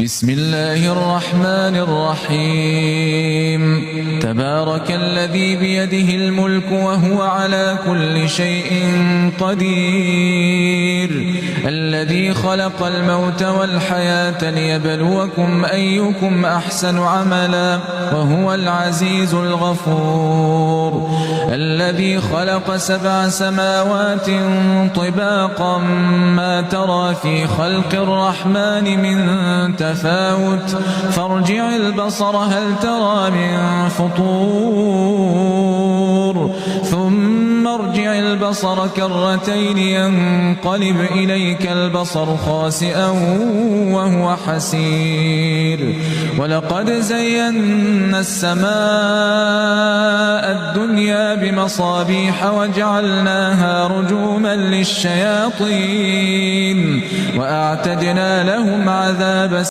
بسم الله الرحمن الرحيم تبارك الذي بيده الملك وهو على كل شيء قدير الذي خلق الموت والحياة ليبلوكم أيكم أحسن عملا وهو العزيز الغفور الذي خلق 7 سماوات طباقا ما ترى في خلق الرحمن من تفاوت فارجع البصر هل ترى من فطور ثم ارجع البصر كرتين ينقلب إليك البصر خاسئا وهو حسير ولقد زينا السماء الدنيا بمصابيح وجعلناها رجوما للشياطين وأعتدنا لهم عذاب